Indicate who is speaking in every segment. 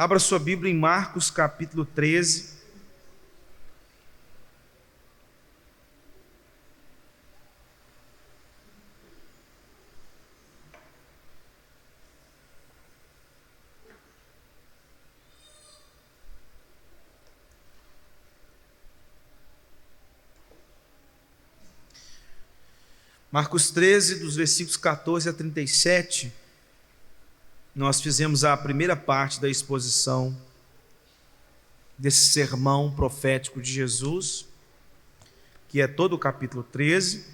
Speaker 1: Abra sua Bíblia em Marcos capítulo 13. Marcos 13, dos versículos 14 a 37, nós fizemos a primeira parte da exposição desse sermão profético de Jesus, que é todo o capítulo 13,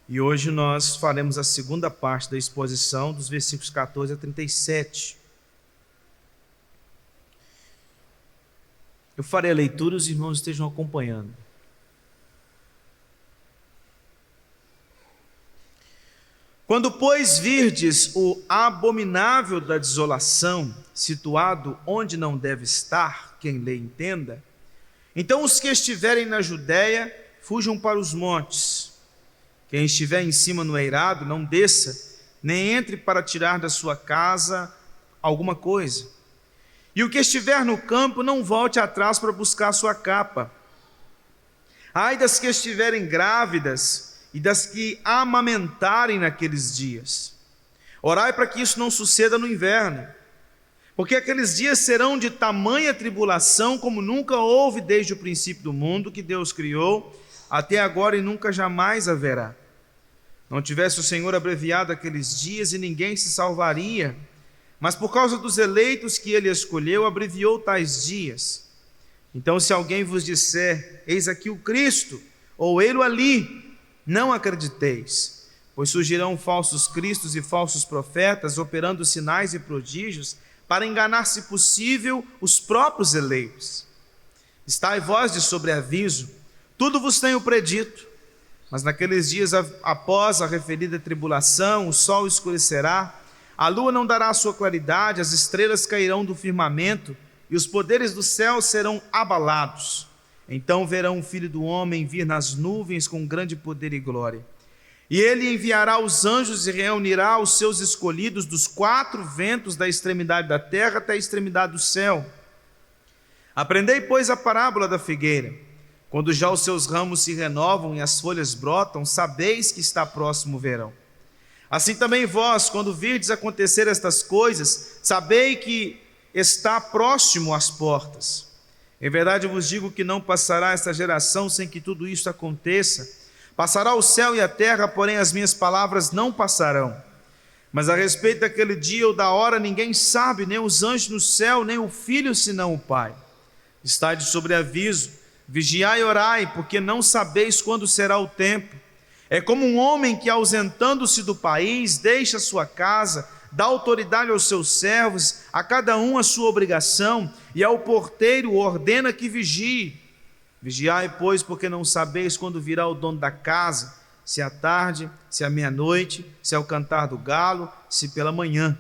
Speaker 1: e hoje nós faremos a segunda parte da exposição dos versículos 14 a 37. Eu farei a leitura e os irmãos estejam acompanhando. Quando, pois, virdes o abominável da desolação, situado onde não deve estar, quem lê entenda, então os que estiverem na Judéia, fujam para os montes. Quem estiver em cima no eirado, não desça, nem entre para tirar da sua casa alguma coisa. E o que estiver no campo, não volte atrás para buscar sua capa. Ai das que estiverem grávidas, e das que amamentarem naqueles dias. Orai para que isso não suceda no inverno, porque aqueles dias serão de tamanha tribulação como nunca houve desde o princípio do mundo que Deus criou, até agora e nunca jamais haverá. Não tivesse o Senhor abreviado aqueles dias e ninguém se salvaria, mas por causa dos eleitos que ele escolheu, abreviou tais dias. Então, se alguém vos disser, eis aqui o Cristo, ou ele ali, não acrediteis, pois surgirão falsos cristos e falsos profetas, operando sinais e prodígios, para enganar, se possível, os próprios eleitos. Estai vós de sobreaviso, tudo vos tenho predito, mas naqueles dias após a referida tribulação, o sol escurecerá, a lua não dará a sua claridade, as estrelas cairão do firmamento, e os poderes do céu serão abalados. Então verão o Filho do Homem vir nas nuvens com grande poder e glória. E ele enviará os anjos e reunirá os seus escolhidos dos quatro ventos da extremidade da terra até a extremidade do céu. Aprendei, pois, a parábola da figueira. Quando já os seus ramos se renovam e as folhas brotam, sabeis que está próximo o verão. Assim também vós, quando virdes acontecer estas coisas, sabei que está próximo às portas. Em verdade vos digo que não passará esta geração sem que tudo isto aconteça. Passará o céu e a terra, porém as minhas palavras não passarão. Mas a respeito daquele dia ou da hora ninguém sabe, nem os anjos no céu, nem o Filho, senão o Pai. Estai de sobreaviso, vigiai e orai, porque não sabeis quando será o tempo. É como um homem que, ausentando-se do país, deixa sua casa, dá autoridade aos seus servos, a cada um a sua obrigação, e ao porteiro ordena que vigie. Vigiai, pois, porque não sabeis quando virá o dono da casa, se à tarde, se à meia-noite, se ao cantar do galo, se pela manhã,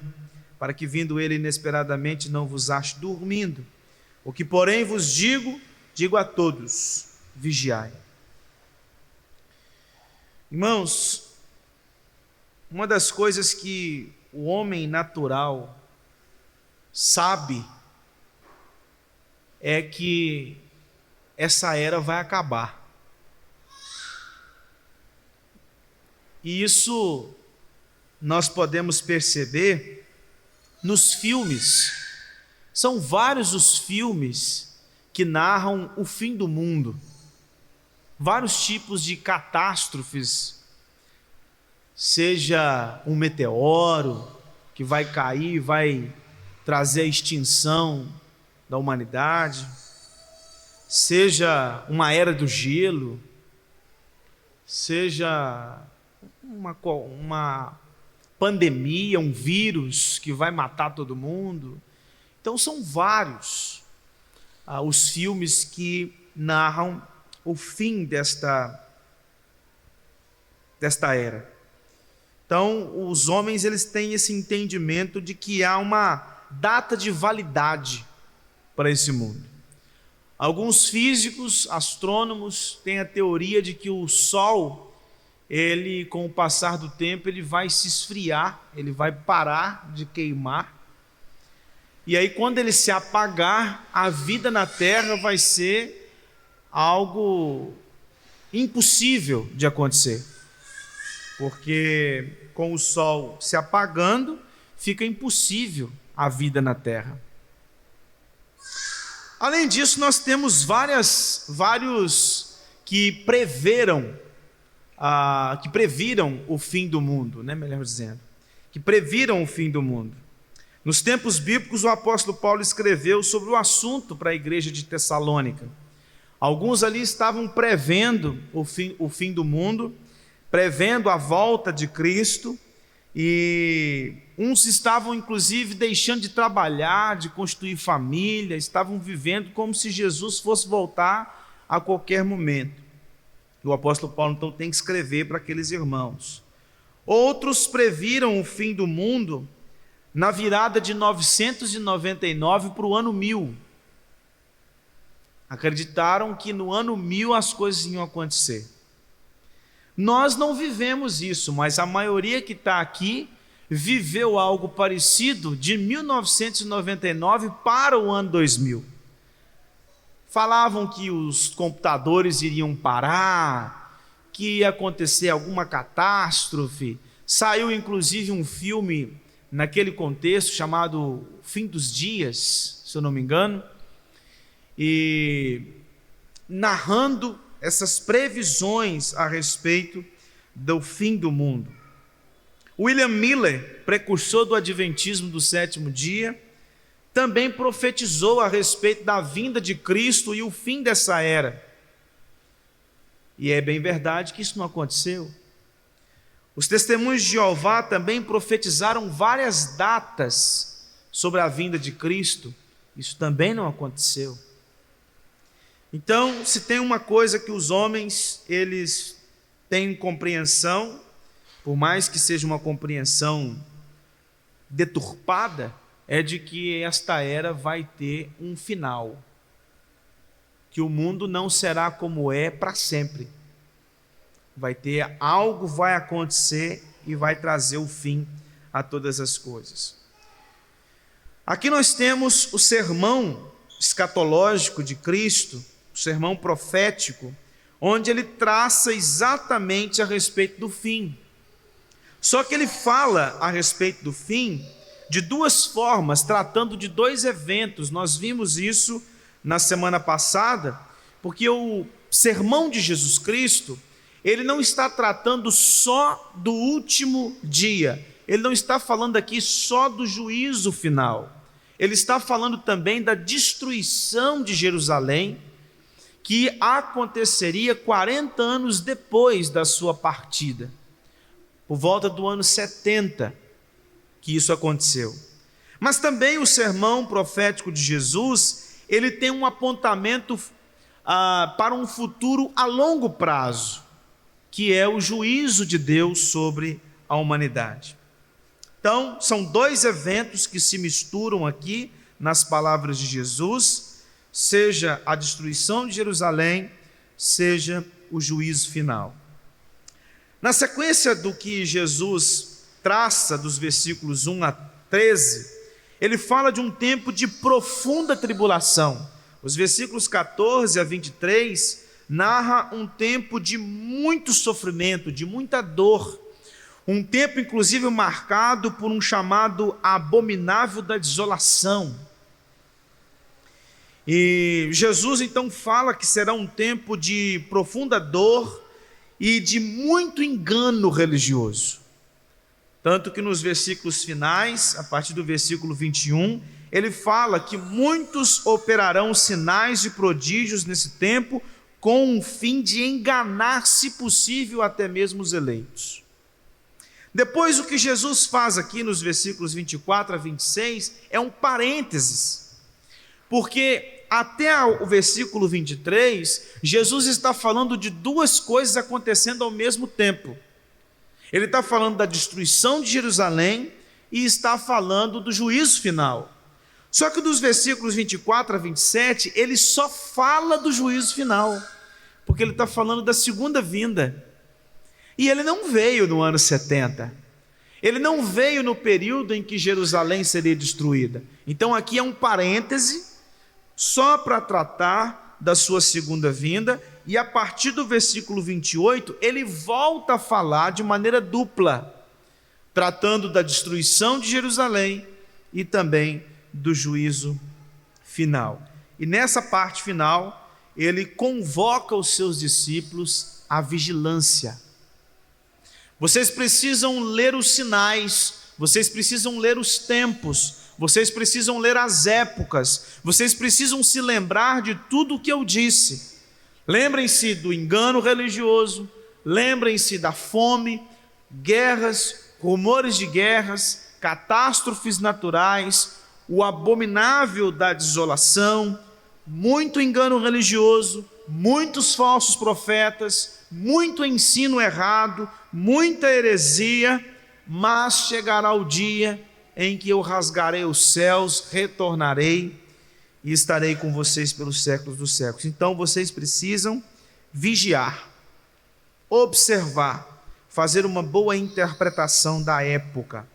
Speaker 1: para que vindo ele inesperadamente não vos ache dormindo. O que, porém, vos digo, digo a todos: vigiai. Irmãos, uma das coisas que o homem natural sabe é que essa era vai acabar. E isso nós podemos perceber nos filmes. São vários os filmes que narram o fim do mundo. Vários tipos de catástrofes, seja um meteoro que vai cair, vai trazer a extinção da humanidade, seja uma era do gelo, seja uma pandemia, um vírus que vai matar todo mundo. Então são vários os filmes que narram o fim desta era. Então, os homens eles têm esse entendimento de que há uma data de validade para esse mundo. Alguns físicos, astrônomos, têm a teoria de que o Sol, ele, com o passar do tempo, ele vai se esfriar, ele vai parar de queimar, E aí, quando ele se apagar, a vida na terra vai ser algo impossível de acontecer. Porque com o sol se apagando, fica impossível a vida na terra. Além disso, nós temos vários que previram o fim do mundo, né? Melhor dizendo, que previram o fim do mundo. Nos tempos bíblicos, o apóstolo Paulo escreveu sobre o assunto para a igreja de Tessalônica. Alguns ali estavam prevendo o fim do mundo, prevendo a volta de Cristo, e uns estavam inclusive deixando de trabalhar, de constituir família, estavam vivendo como se Jesus fosse voltar a qualquer momento. O apóstolo Paulo então tem que escrever para aqueles irmãos. Outros previram o fim do mundo na virada de 999 para o ano 1000. Acreditaram que no ano 1000 as coisas iam acontecer. Nós não vivemos isso, mas a maioria que está aqui viveu algo parecido de 1999 para o ano 2000. Falavam que os computadores iriam parar, que ia acontecer alguma catástrofe. Saiu inclusive um filme naquele contexto chamado Fim dos Dias, se eu não me engano, e narrando essas previsões a respeito do fim do mundo. William Miller, precursor do Adventismo do sétimo dia, também profetizou a respeito da vinda de Cristo e o fim dessa era. E é bem verdade que isso não aconteceu. Os testemunhos de Jeová também profetizaram várias datas sobre a vinda de Cristo. Isso também não aconteceu. Então, se tem uma coisa que os homens, eles têm compreensão, por mais que seja uma compreensão deturpada, é de que esta era vai ter um final. Que o mundo não será como é para sempre. Algo vai acontecer e vai trazer o fim a todas as coisas. Aqui nós temos o sermão escatológico de Cristo, o sermão profético, onde ele traça exatamente a respeito do fim. Só que ele fala a respeito do fim de duas formas, tratando de dois eventos. Nós vimos isso na semana passada, porque o sermão de Jesus Cristo, ele não está tratando só do último dia, ele não está falando aqui só do juízo final, ele está falando também da destruição de Jerusalém, que aconteceria 40 anos depois da sua partida, por volta do ano 70, que isso aconteceu. Mas também o sermão profético de Jesus, ele tem um apontamento para um futuro a longo prazo, que é o juízo de Deus sobre a humanidade. Então, são dois eventos que se misturam aqui nas palavras de Jesus, seja a destruição de Jerusalém, seja o juízo final. Na sequência do que Jesus traça dos versículos 1 a 13, ele fala de um tempo de profunda tribulação. Os versículos 14 a 23 narra um tempo de muito sofrimento, de muita dor, um tempo inclusive marcado por um chamado abominável da desolação. E Jesus então fala que será um tempo de profunda dor e de muito engano religioso. Tanto que nos versículos finais, a partir do versículo 21, ele fala que muitos operarão sinais e prodígios nesse tempo, com o fim de enganar, se possível, até mesmo os eleitos. Depois, o que Jesus faz aqui nos versículos 24 a 26 é um parênteses, porque até o versículo 23, Jesus está falando de duas coisas acontecendo ao mesmo tempo. Ele está falando da destruição de Jerusalém e está falando do juízo final. Só que dos versículos 24 a 27, ele só fala do juízo final, porque ele está falando da segunda vinda. E ele não veio no ano 70. Ele não veio no período em que Jerusalém seria destruída. Então aqui é um parêntese, só para tratar da sua segunda vinda, e a partir do versículo 28, ele volta a falar de maneira dupla, tratando da destruição de Jerusalém e também do juízo final. E nessa parte final, ele convoca os seus discípulos à vigilância. Vocês precisam ler os sinais, vocês precisam ler os tempos, vocês precisam ler as épocas, vocês precisam se lembrar de tudo o que eu disse. Lembrem-se do engano religioso, lembrem-se da fome, guerras, rumores de guerras, catástrofes naturais, o abominável da desolação, muito engano religioso, muitos falsos profetas, muito ensino errado, muita heresia, mas chegará o dia em que eu rasgarei os céus, retornarei e estarei com vocês pelos séculos dos séculos. Então vocês precisam vigiar, observar, fazer uma boa interpretação da época.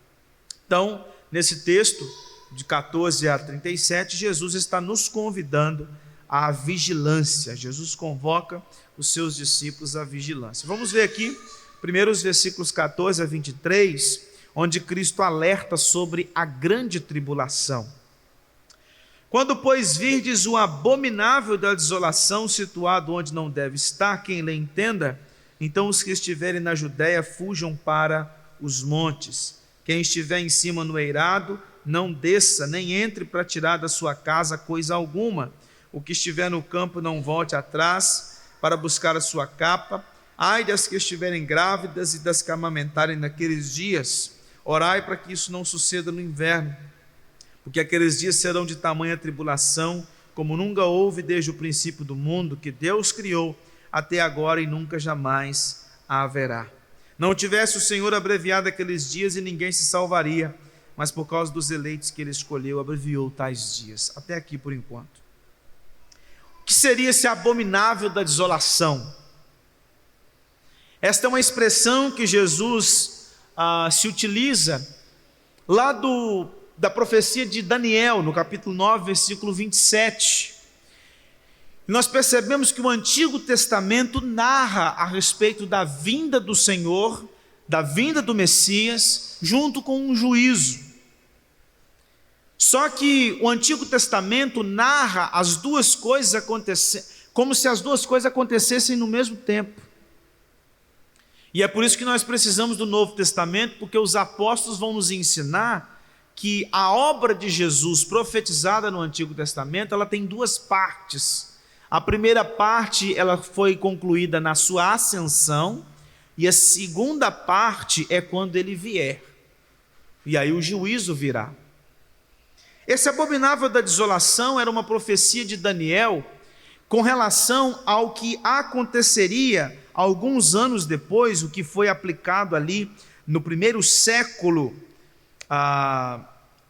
Speaker 1: Então, nesse texto, de 14 a 37, Jesus está nos convidando à vigilância. Jesus convoca os seus discípulos à vigilância. Vamos ver aqui, primeiro os versículos 14 a 23, onde Cristo alerta sobre a grande tribulação. Quando, pois, virdes o abominável da desolação situado onde não deve estar, quem lhe entenda, então os que estiverem na Judéia fujam para os montes. Quem estiver em cima no eirado, não desça, nem entre para tirar da sua casa coisa alguma. O que estiver no campo, não volte atrás para buscar a sua capa. Ai das que estiverem grávidas e das que amamentarem naqueles dias. Orai para que isso não suceda no inverno, porque aqueles dias serão de tamanha tribulação, como nunca houve desde o princípio do mundo, que Deus criou, até agora e nunca jamais haverá. Não tivesse o Senhor abreviado aqueles dias e ninguém se salvaria, mas por causa dos eleitos que ele escolheu, abreviou tais dias. Até aqui por enquanto. O que seria esse abominável da desolação? Esta é uma expressão que Jesus se utiliza lá da profecia de Daniel, no capítulo 9, versículo 27. Nós percebemos que o Antigo Testamento narra a respeito da vinda do Senhor, da vinda do Messias, junto com um juízo. Só que o Antigo Testamento narra as duas coisas acontecendo, como se as duas coisas acontecessem no mesmo tempo. E é por isso que nós precisamos do Novo Testamento, porque os apóstolos vão nos ensinar que a obra de Jesus profetizada no Antigo Testamento, ela tem duas partes. A primeira parte, ela foi concluída na sua ascensão, e a segunda parte é quando ele vier. E aí o juízo virá. Esse abominável da desolação era uma profecia de Daniel com relação ao que aconteceria alguns anos depois, o que foi aplicado ali no primeiro século,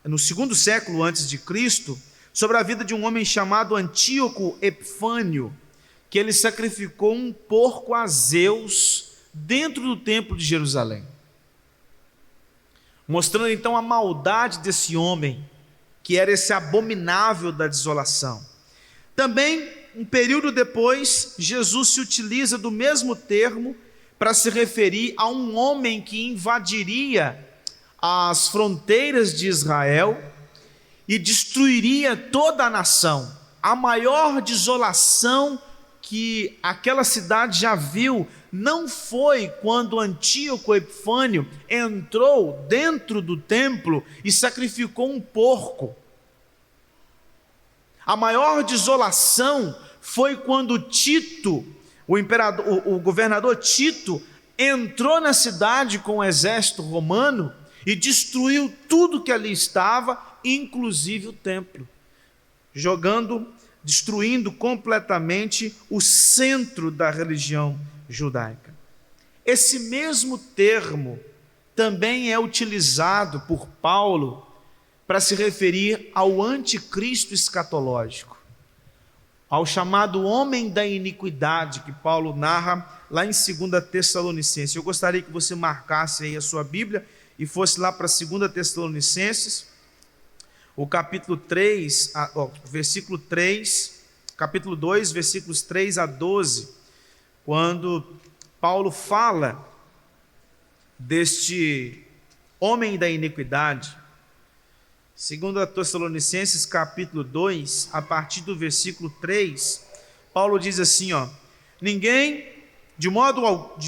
Speaker 1: no segundo século antes de Cristo, sobre a vida de um homem chamado Antíoco Epifânio, que ele sacrificou um porco a Zeus dentro do templo de Jerusalém, mostrando então a maldade desse homem, que era esse abominável da desolação. Também, um período depois, Jesus se utiliza do mesmo termo para se referir a um homem que invadiria as fronteiras de Israel e destruiria toda a nação. A maior desolação que aquela cidade já viu não foi quando Antíoco Epifânio entrou dentro do templo e sacrificou um porco. A maior desolação foi quando Tito, o governador Tito, entrou na cidade com o exército romano e destruiu tudo que ali estava, inclusive o templo, destruindo completamente o centro da religião judaica. Esse mesmo termo também é utilizado por Paulo para se referir ao anticristo escatológico, ao chamado homem da iniquidade, que Paulo narra lá em 2 Tessalonicenses. Eu gostaria que você marcasse aí a sua Bíblia e fosse lá para 2 Tessalonicenses, o capítulo 3, versículo 3, capítulo 2, versículos 3 a 12, quando Paulo fala deste homem da iniquidade. 2 Tessalonicenses capítulo 2, a partir do versículo 3, Paulo diz assim, ninguém, de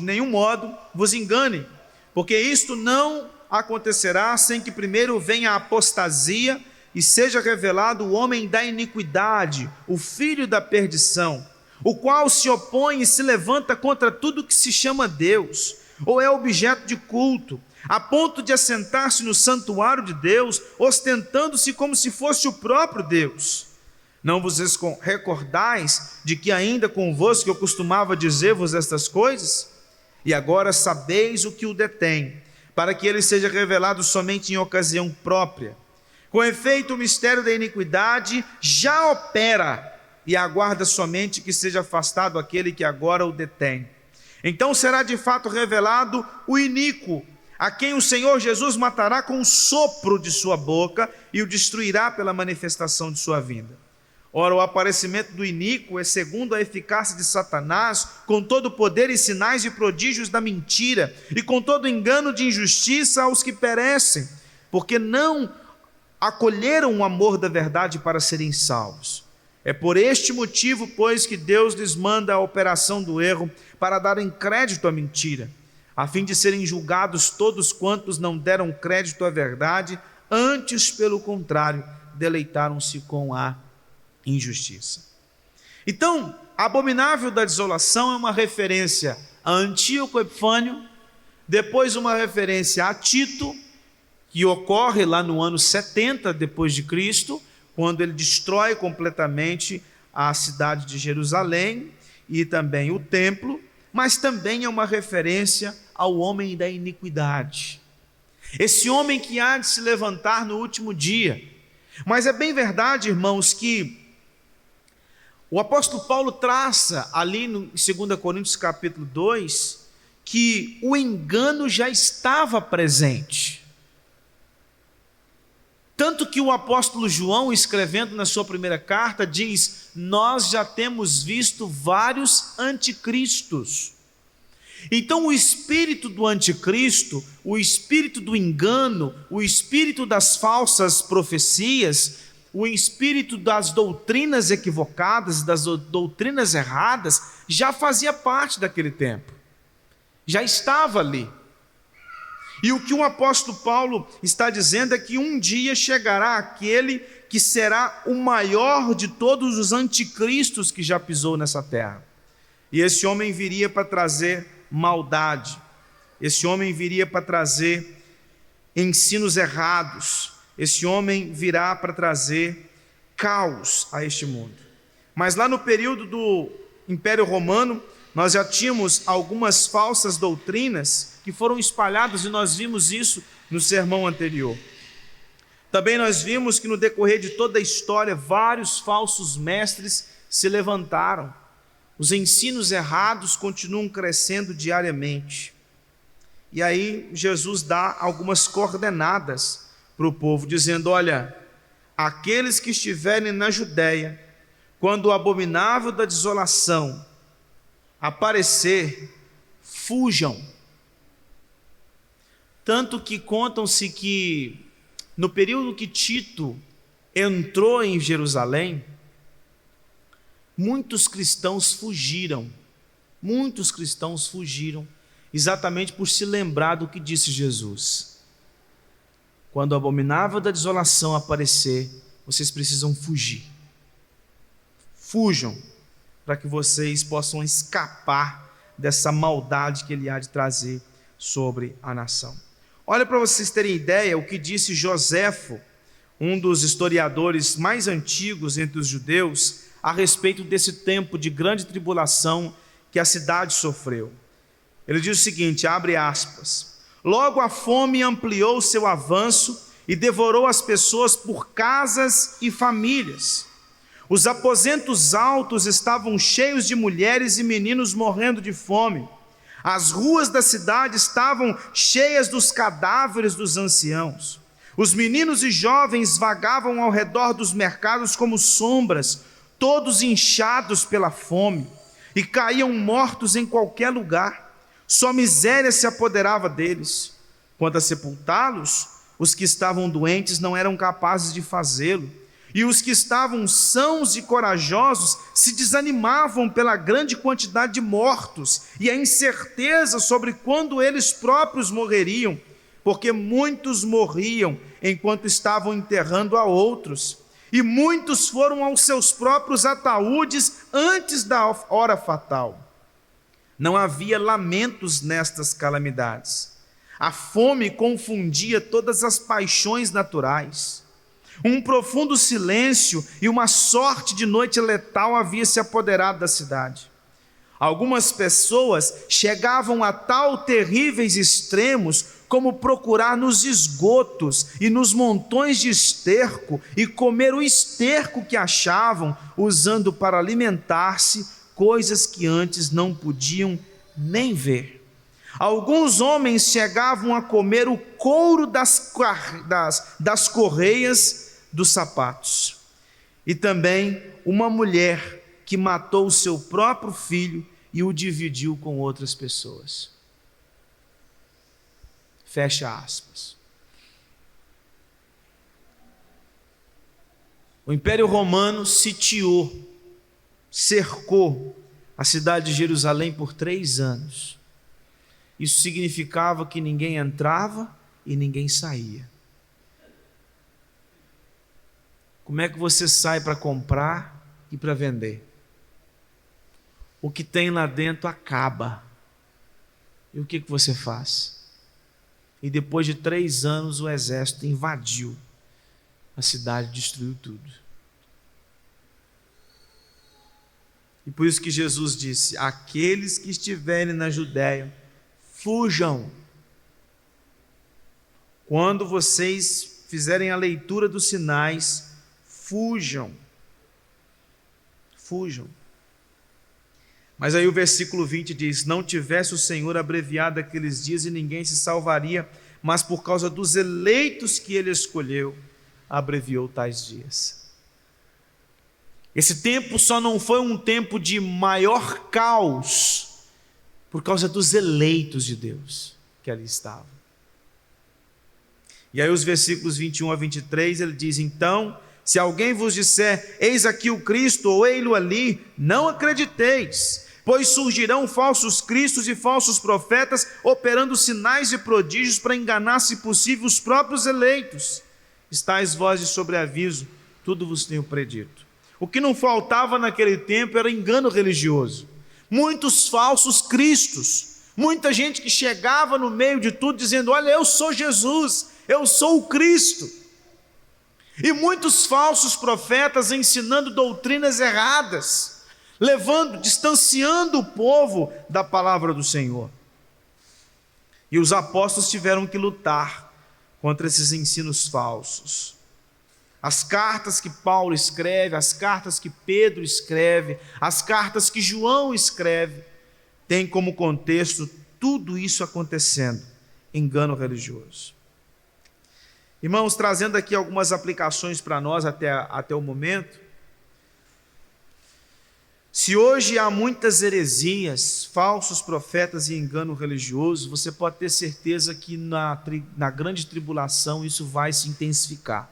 Speaker 1: nenhum modo, vos engane, porque isto não acontecerá sem que primeiro venha a apostasia e seja revelado o homem da iniquidade, o filho da perdição, o qual se opõe e se levanta contra tudo que se chama Deus, ou é objeto de culto, a ponto de assentar-se no santuário de Deus, ostentando-se como se fosse o próprio Deus. Não vos recordais de que ainda convosco eu costumava dizer-vos estas coisas? E agora sabeis o que o detém, para que ele seja revelado somente em ocasião própria. Com efeito, o mistério da iniquidade já opera, e aguarda somente que seja afastado aquele que agora o detém. Então será de fato revelado o iníquo, a quem o Senhor Jesus matará com o sopro de sua boca e o destruirá pela manifestação de sua vinda. Ora, o aparecimento do iníquo é segundo a eficácia de Satanás, com todo o poder e sinais e prodígios da mentira, e com todo engano de injustiça aos que perecem, porque não acolheram o amor da verdade para serem salvos. É por este motivo, pois, que Deus lhes manda a operação do erro, para darem crédito à mentira, a fim de serem julgados todos quantos não deram crédito à verdade, antes, pelo contrário, deleitaram-se com a injustiça. Então, abominável da desolação é uma referência a Antíoco Epifânio, depois uma referência a Tito, que ocorre lá no ano 70 depois de Cristo, quando ele destrói completamente a cidade de Jerusalém e também o templo, mas também é uma referência ao homem da iniquidade, esse homem que há de se levantar no último dia. Mas é bem verdade, irmãos, que o apóstolo Paulo traça ali no 2 Coríntios capítulo 2, que o engano já estava presente. Tanto que o apóstolo João, escrevendo na sua primeira carta, diz: nós já temos visto vários anticristos. Então o espírito do anticristo, o espírito do engano, o espírito das falsas profecias, o espírito das doutrinas equivocadas, das doutrinas erradas, já fazia parte daquele tempo, já estava ali. E o que o apóstolo Paulo está dizendo é que um dia chegará aquele que será o maior de todos os anticristos que já pisou nessa terra. E esse homem viria para trazer maldade, esse homem viria para trazer ensinos errados, esse homem virá para trazer caos a este mundo. Mas lá no período do Império Romano, nós já tínhamos algumas falsas doutrinas que foram espalhadas, e nós vimos isso no sermão anterior. Também nós vimos que no decorrer de toda a história, vários falsos mestres se levantaram. Os ensinos errados continuam crescendo diariamente. E aí Jesus dá algumas coordenadas para o povo, dizendo: olha, aqueles que estiverem na Judéia, quando o abominável da desolação aparecer, fujam. Tanto que contam-se que no período que Tito entrou em Jerusalém, muitos cristãos fugiram, exatamente por se lembrar do que disse Jesus: quando o abominável da desolação aparecer, vocês precisam fugir. Fujam, para que vocês possam escapar dessa maldade que ele há de trazer sobre a nação. Olha, para vocês terem ideia, o que disse Joséfo, um dos historiadores mais antigos entre os judeus, a respeito desse tempo de grande tribulação que a cidade sofreu. Ele diz o seguinte, abre aspas: logo a fome ampliou seu avanço e devorou as pessoas por casas e famílias. Os aposentos altos estavam cheios de mulheres e meninos morrendo de fome. As ruas da cidade estavam cheias dos cadáveres dos anciãos. Os meninos e jovens vagavam ao redor dos mercados como sombras, todos inchados pela fome, e caíam mortos em qualquer lugar. Só miséria se apoderava deles. Quanto a sepultá-los, os que estavam doentes não eram capazes de fazê-lo, e os que estavam sãos e corajosos se desanimavam pela grande quantidade de mortos e a incerteza sobre quando eles próprios morreriam, porque muitos morriam enquanto estavam enterrando a outros, e muitos foram aos seus próprios ataúdes antes da hora fatal. Não havia lamentos nestas calamidades. A fome confundia todas as paixões naturais. Um profundo silêncio e uma sorte de noite letal havia se apoderado da cidade. Algumas pessoas chegavam a tal terríveis extremos como procurar nos esgotos e nos montões de esterco e comer o esterco que achavam, usando para alimentar-se coisas que antes não podiam nem ver. Alguns homens chegavam a comer o couro das correias dos sapatos. E também uma mulher que matou o seu próprio filho e o dividiu com outras pessoas. Fecha aspas. O Império Romano sitiou, cercou a cidade de Jerusalém por 3 anos. Isso significava que ninguém entrava e ninguém saía. Como é que você sai para comprar e para vender? O que tem lá dentro acaba. E o que você faz? E depois de 3 anos o exército invadiu a cidade, destruiu tudo. E por isso que Jesus disse: aqueles que estiverem na Judéia, fujam. Quando vocês fizerem a leitura dos sinais, fujam. Fujam. Mas aí o versículo 20 diz: não tivesse o Senhor abreviado aqueles dias e ninguém se salvaria, mas por causa dos eleitos que ele escolheu, abreviou tais dias. Esse tempo só não foi um tempo de maior caos, por causa dos eleitos de Deus que ali estavam. E aí os versículos 21 a 23, ele diz: então, se alguém vos disser, eis aqui o Cristo, ou ei-lo ali, não acrediteis, pois surgirão falsos cristos e falsos profetas, operando sinais e prodígios para enganar, se possível, os próprios eleitos. Estais vós de sobreaviso, tudo vos tenho predito. O que não faltava naquele tempo era engano religioso. Muitos falsos cristos, muita gente que chegava no meio de tudo dizendo: olha, eu sou Jesus, eu sou o Cristo. E muitos falsos profetas ensinando doutrinas erradas, distanciando o povo da palavra do Senhor. E os apóstolos tiveram que lutar contra esses ensinos falsos. As cartas que Paulo escreve, as cartas que Pedro escreve, as cartas que João escreve, têm como contexto tudo isso acontecendo, engano religioso. Irmãos, trazendo aqui algumas aplicações para nós até o momento. Se hoje há muitas heresias, falsos profetas e engano religioso, você pode ter certeza que na grande tribulação isso vai se intensificar.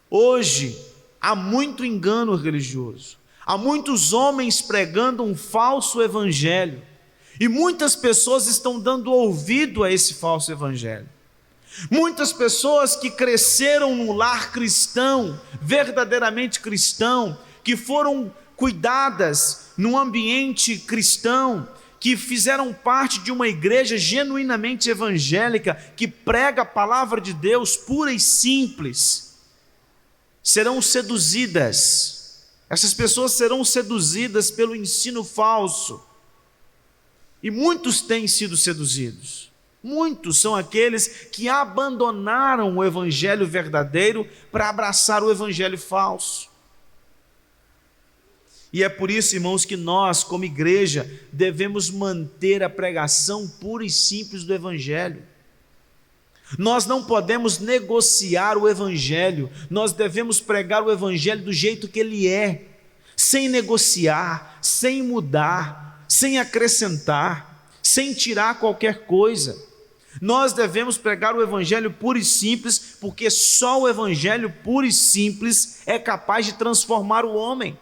Speaker 1: Hoje há muito engano religioso, há muitos homens pregando um falso evangelho, e muitas pessoas estão dando ouvido a esse falso evangelho. Muitas pessoas que cresceram num lar cristão, verdadeiramente cristão, que foram cuidadas num ambiente cristão, que fizeram parte de uma igreja genuinamente evangélica, que prega a palavra de Deus pura e simples, serão seduzidas. Essas pessoas serão seduzidas pelo ensino falso. E muitos têm sido seduzidos. Muitos são aqueles que abandonaram o evangelho verdadeiro para abraçar o evangelho falso. E é por isso, irmãos, que nós, como igreja, devemos manter a pregação pura e simples do Evangelho. Nós não podemos negociar o Evangelho, nós devemos pregar o Evangelho do jeito que ele é, sem negociar, sem mudar, sem acrescentar, sem tirar qualquer coisa. Nós devemos pregar o Evangelho puro e simples, porque só o Evangelho puro e simples é capaz de transformar o homem.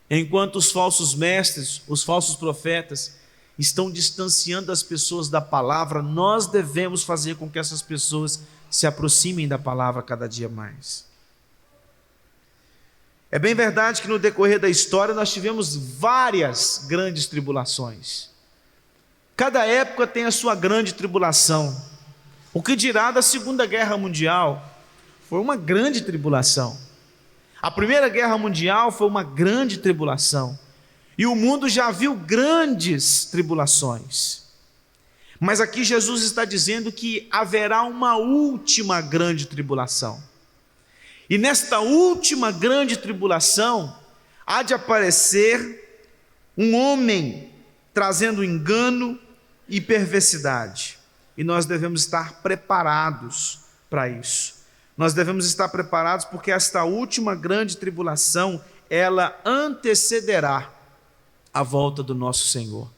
Speaker 1: Enquanto os falsos mestres, os falsos profetas, estão distanciando as pessoas da palavra, nós devemos fazer com que essas pessoas se aproximem da palavra cada dia mais. É bem verdade que no decorrer da história nós tivemos várias grandes tribulações. Cada época tem a sua grande tribulação. O que dirá da Segunda Guerra Mundial? Foi uma grande tribulação. A Primeira Guerra Mundial foi uma grande tribulação. E o mundo já viu grandes tribulações. Mas aqui Jesus está dizendo que haverá uma última grande tribulação. E nesta última grande tribulação, há de aparecer um homem trazendo engano e perversidade. E nós devemos estar preparados para isso. Nós devemos estar preparados porque esta última grande tribulação, ela antecederá a volta do nosso Senhor.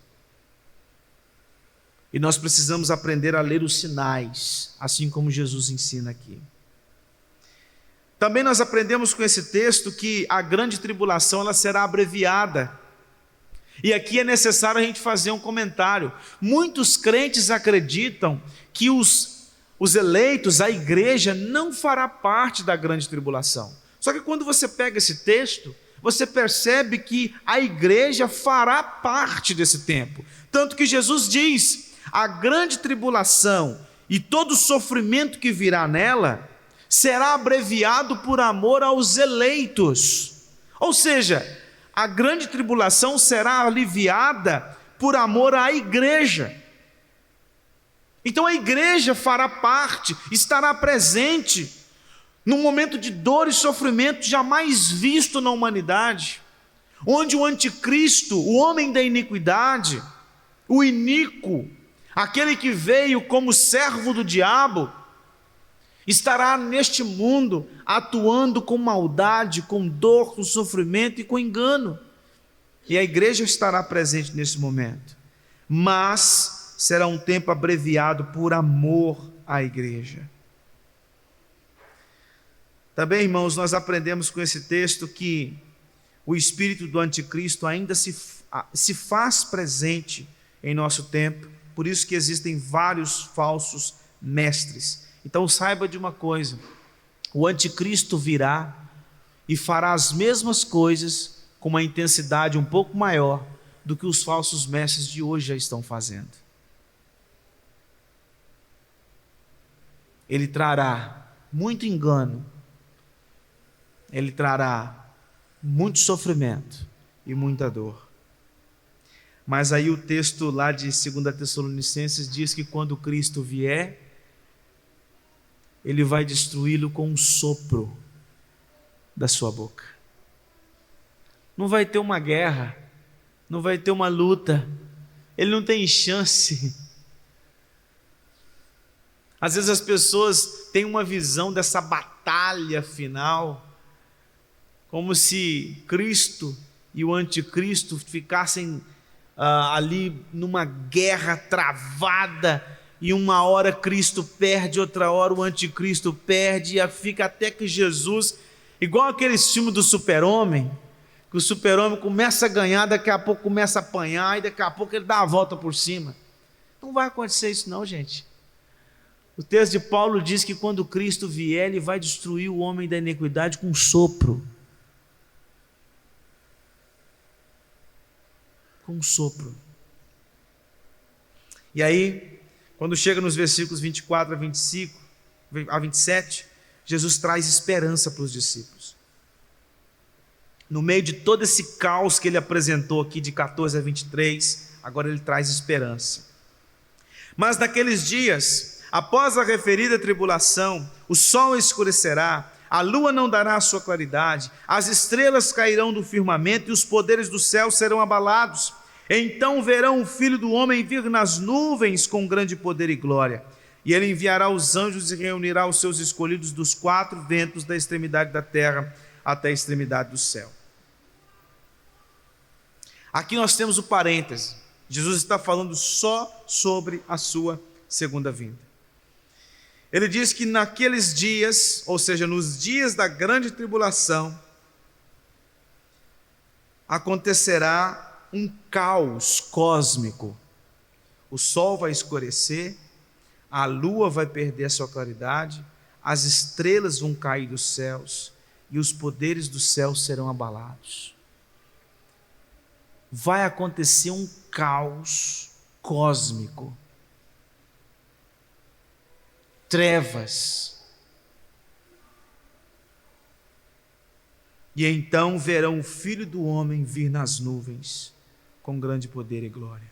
Speaker 1: E nós precisamos aprender a ler os sinais, assim como Jesus ensina aqui. Também nós aprendemos com esse texto que a grande tribulação ela será abreviada. E aqui é necessário a gente fazer um comentário. Muitos crentes acreditam que os eleitos, a igreja, não fará parte da grande tribulação. Só que quando você pega esse texto, você percebe que a igreja fará parte desse tempo. Tanto que Jesus diz, a grande tribulação e todo o sofrimento que virá nela, será abreviado por amor aos eleitos. Ou seja, a grande tribulação será aliviada por amor à igreja. Então a igreja fará parte, estará presente num momento de dor e sofrimento jamais visto na humanidade, onde o anticristo, o homem da iniquidade, o iníquo, aquele que veio como servo do diabo, estará neste mundo atuando com maldade, com dor, com sofrimento e com engano. E a igreja estará presente nesse momento. Mas será um tempo abreviado por amor à igreja. Também, irmãos, nós aprendemos com esse texto que o espírito do anticristo ainda se faz presente em nosso tempo, por isso que existem vários falsos mestres. Então saiba de uma coisa, o anticristo virá e fará as mesmas coisas com uma intensidade um pouco maior do que os falsos mestres de hoje já estão fazendo. Ele trará muito engano, ele trará muito sofrimento e muita dor. Mas aí o texto lá de 2 Tessalonicenses diz que quando Cristo vier, ele vai destruí-lo com um sopro da sua boca. Não vai ter uma guerra, não vai ter uma luta, ele não tem chance. Às vezes as pessoas têm uma visão dessa batalha final, como se Cristo e o anticristo ficassem ali numa guerra travada, e uma hora Cristo perde, outra hora o anticristo perde, e fica até que Jesus, igual aqueles filmes do Super-Homem, que o Super-Homem começa a ganhar, daqui a pouco começa a apanhar, e daqui a pouco ele dá a volta por cima. Não vai acontecer isso não, gente. O texto de Paulo diz que quando Cristo vier, ele vai destruir o homem da iniquidade com um sopro. Com um sopro. E aí, quando chega nos versículos 24 a 27, Jesus traz esperança para os discípulos. No meio de todo esse caos que ele apresentou aqui de 14 a 23, agora ele traz esperança. Mas naqueles dias, após a referida tribulação, o sol escurecerá, a lua não dará a sua claridade, as estrelas cairão do firmamento e os poderes do céu serão abalados. Então verão o Filho do Homem vir nas nuvens com grande poder e glória. E ele enviará os anjos e reunirá os seus escolhidos dos 4 ventos, da extremidade da terra até a extremidade do céu. Aqui nós temos o parêntese. Jesus está falando só sobre a sua segunda vinda. Ele diz que naqueles dias, ou seja, nos dias da grande tribulação, acontecerá um caos cósmico. O sol vai escurecer, a lua vai perder a sua claridade, as estrelas vão cair dos céus e os poderes do céu serão abalados. Vai acontecer um caos cósmico. Trevas. E então verão o Filho do Homem vir nas nuvens com grande poder e glória.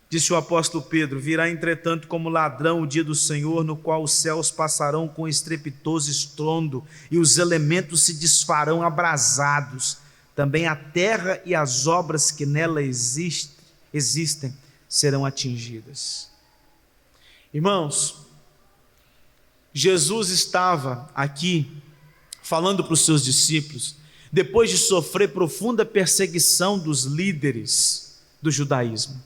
Speaker 1: Disse o apóstolo Pedro: virá entretanto como ladrão o dia do Senhor, no qual os céus passarão com estrepitoso estrondo e os elementos se desfarão abrasados. Também a terra e as obras que nela existem serão atingidas. Irmãos, Jesus estava aqui falando para os seus discípulos, depois de sofrer profunda perseguição dos líderes do judaísmo.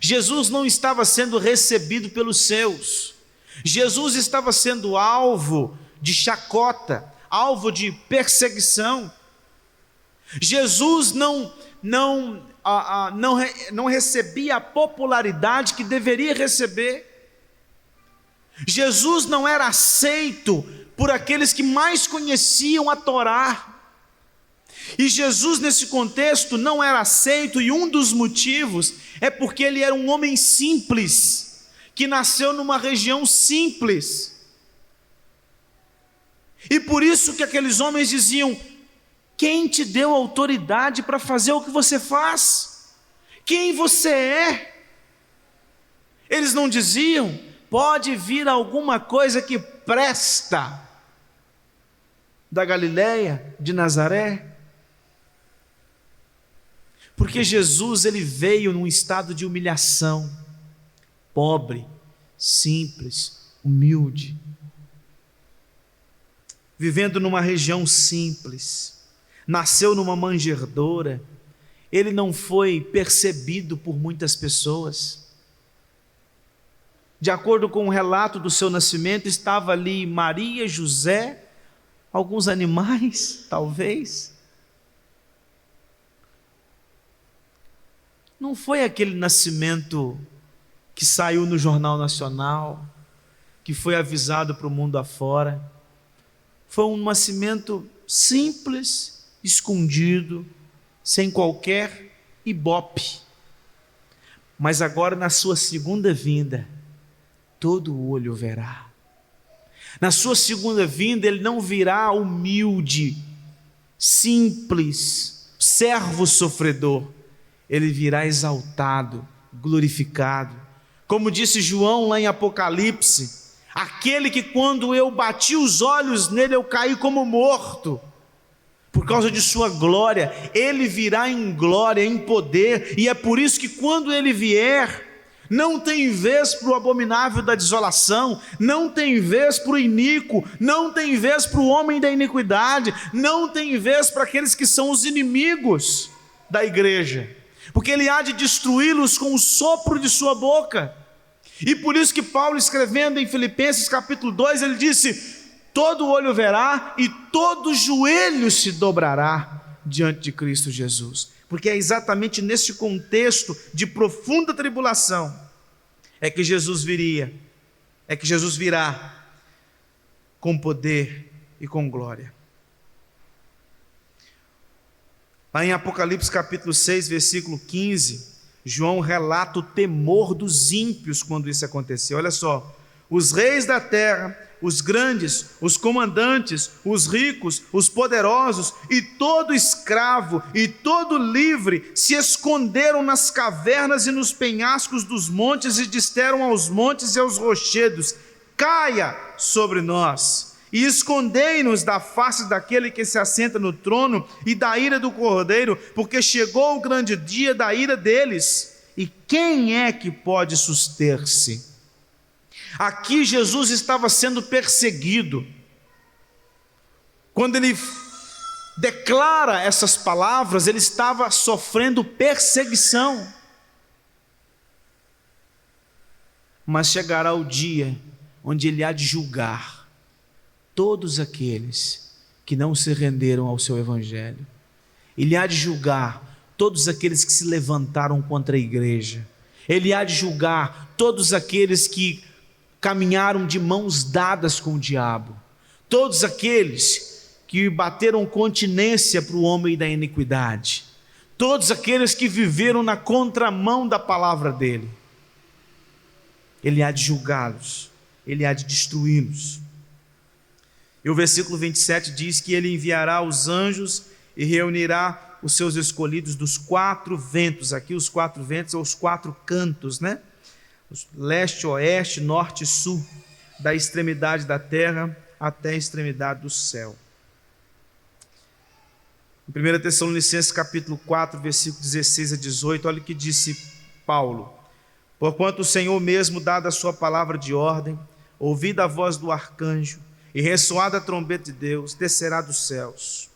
Speaker 1: Jesus não estava sendo recebido pelos seus. Jesus estava sendo alvo de chacota, alvo de perseguição. Jesus não recebia a popularidade que deveria receber. Jesus não era aceito por aqueles que mais conheciam a Torá. E Jesus, nesse contexto, não era aceito, e um dos motivos é porque ele era um homem simples, que nasceu numa região simples. E por isso que aqueles homens diziam: quem te deu autoridade para fazer o que você faz? Quem você é? Eles não diziam: pode vir alguma coisa que presta da Galileia, de Nazaré. Porque Jesus, ele veio num estado de humilhação, pobre, simples, humilde, vivendo numa região simples, nasceu numa manjedoura. Ele não foi percebido por muitas pessoas. De acordo com o relato do seu nascimento, estava ali Maria, José, alguns animais, talvez. Não foi aquele nascimento que saiu no Jornal Nacional, que foi avisado para o mundo afora. Foi um nascimento simples, escondido, sem qualquer ibope. Mas agora, na sua segunda vinda, todo olho verá. Na sua segunda vinda, ele não virá humilde, simples, servo sofredor. Ele virá exaltado, glorificado. Como disse João lá em Apocalipse: aquele que quando eu bati os olhos nele, eu caí como morto. Por causa de sua glória, ele virá em glória, em poder. E é por isso que quando ele vier, não tem vez para o abominável da desolação, não tem vez para o iníquo, não tem vez para o homem da iniquidade, não tem vez para aqueles que são os inimigos da igreja, porque ele há de destruí-los com o sopro de sua boca. E por isso que Paulo, escrevendo em Filipenses capítulo 2, ele disse: todo olho verá e todo joelho se dobrará diante de Cristo Jesus. Porque é exatamente nesse contexto de profunda tribulação é que Jesus virá com poder e com glória. Lá em Apocalipse capítulo 6, versículo 15, João relata o temor dos ímpios quando isso aconteceu. Olha só: os reis da terra, os grandes, os comandantes, os ricos, os poderosos e todo escravo e todo livre se esconderam nas cavernas e nos penhascos dos montes e disseram aos montes e aos rochedos: caia sobre nós e escondei-nos da face daquele que se assenta no trono e da ira do Cordeiro, porque chegou o grande dia da ira deles. E quem é que pode suster-se? Aqui Jesus estava sendo perseguido. Quando ele declara essas palavras, ele estava sofrendo perseguição. Mas chegará o dia onde ele há de julgar todos aqueles que não se renderam ao seu evangelho. Ele há de julgar todos aqueles que se levantaram contra a igreja. Ele há de julgar todos aqueles que caminharam de mãos dadas com o diabo. Todos aqueles que bateram continência para o homem da iniquidade. Todos aqueles que viveram na contramão da palavra dele. Ele há de julgá-los, ele há de destruí-los. E o versículo 27 diz que ele enviará os anjos e reunirá os seus escolhidos dos quatro ventos. Aqui os quatro ventos são os quatro cantos, né? Leste, oeste, norte e sul, da extremidade da terra até a extremidade do céu. Em 1 Tessalonicenses capítulo 4, versículo 16 a 18, olha o que disse Paulo. Porquanto o Senhor mesmo, dada a sua palavra de ordem, ouvida a voz do arcanjo e ressoada a trombeta de Deus, descerá dos céus.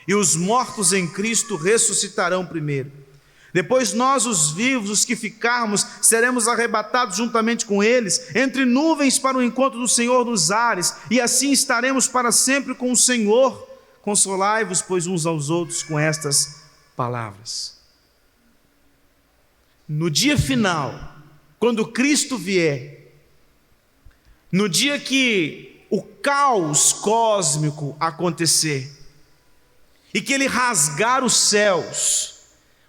Speaker 1: E os mortos em Cristo ressuscitarão primeiro. Depois nós, os vivos, os que ficarmos, seremos arrebatados juntamente com eles, entre nuvens para o encontro do Senhor nos ares, e assim estaremos para sempre com o Senhor. Consolai-vos, pois, uns aos outros com estas palavras. No dia final, quando Cristo vier, no dia que o caos cósmico acontecer, e que ele rasgar os céus,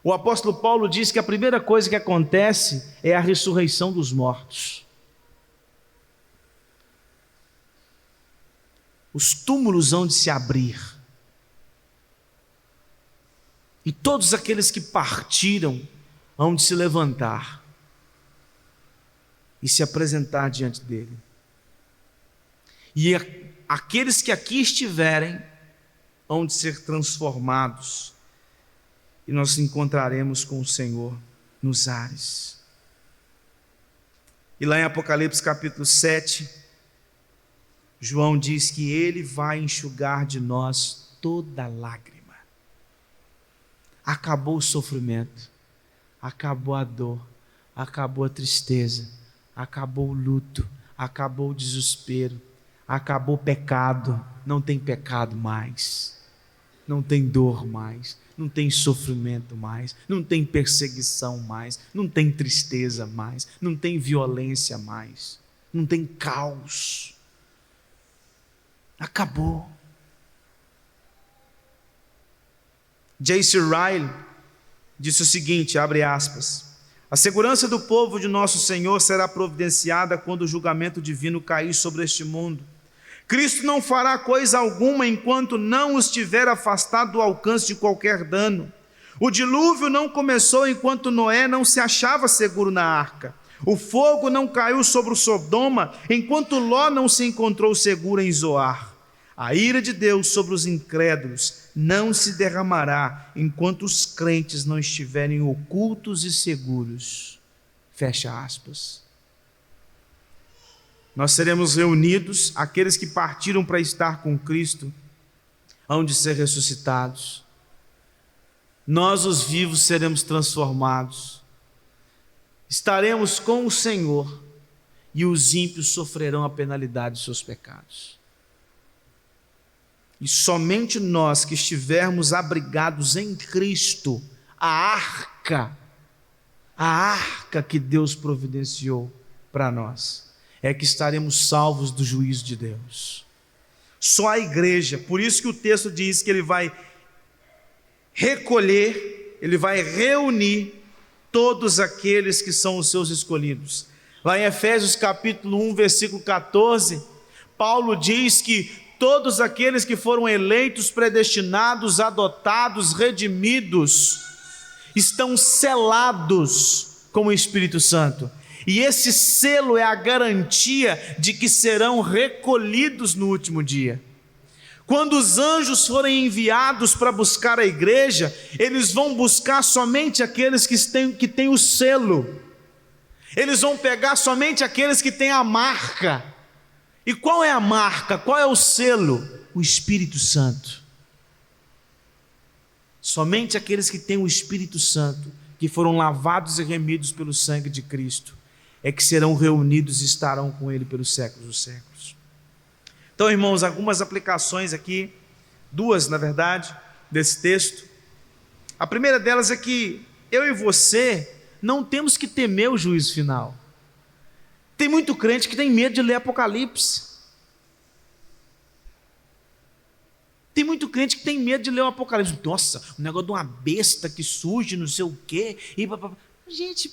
Speaker 1: o apóstolo Paulo diz que a primeira coisa que acontece é a ressurreição dos mortos. Os túmulos hão de se abrir, e todos aqueles que partiram hão de se levantar e se apresentar diante dele. E aqueles que aqui estiverem hão de ser transformados, e nós nos encontraremos com o Senhor nos ares. E lá em Apocalipse capítulo 7, João diz que ele vai enxugar de nós toda lágrima. Acabou o sofrimento, acabou a dor, acabou a tristeza, acabou o luto, acabou o desespero, acabou o pecado. Não tem pecado mais, não tem dor mais, não tem sofrimento mais, não tem perseguição mais, não tem tristeza mais, não tem violência mais, não tem caos. Acabou. J.C. Ryle disse o seguinte, abre aspas: a segurança do povo de nosso Senhor será providenciada quando o julgamento divino cair sobre este mundo. Cristo não fará coisa alguma enquanto não os tiver afastado do alcance de qualquer dano. O dilúvio não começou enquanto Noé não se achava seguro na arca. O fogo não caiu sobre o Sodoma enquanto Ló não se encontrou seguro em Zoar. A ira de Deus sobre os incrédulos não se derramará enquanto os crentes não estiverem ocultos e seguros. Fecha aspas. Nós seremos reunidos, aqueles que partiram para estar com Cristo, hão de ser ressuscitados. Nós, os vivos, seremos transformados. Estaremos com o Senhor e os ímpios sofrerão a penalidade de seus pecados. E somente nós que estivermos abrigados em Cristo, a arca que Deus providenciou para nós, é que estaremos salvos do juízo de Deus. Só a igreja, por isso que o texto diz que ele vai recolher, ele vai reunir todos aqueles que são os seus escolhidos. Lá em Efésios capítulo 1, versículo 14, Paulo diz que todos aqueles que foram eleitos, predestinados, adotados, redimidos, estão selados com o Espírito Santo. E esse selo é a garantia de que serão recolhidos no último dia. Quando os anjos forem enviados para buscar a igreja, eles vão buscar somente aqueles que têm o selo. Eles vão pegar somente aqueles que têm a marca. E qual é a marca? Qual é o selo? O Espírito Santo. Somente aqueles que têm o Espírito Santo, que foram lavados e remidos pelo sangue de Cristo, é que serão reunidos e estarão com Ele pelos séculos dos séculos. Então, irmãos, algumas aplicações aqui, duas na verdade, desse texto. A primeira delas é que eu e você não temos que temer o juízo final. Tem muito crente que tem medo de ler Apocalipse. Tem muito crente que tem medo de ler o Apocalipse. Nossa, o negócio de uma besta que surge, não sei o quê. Gente,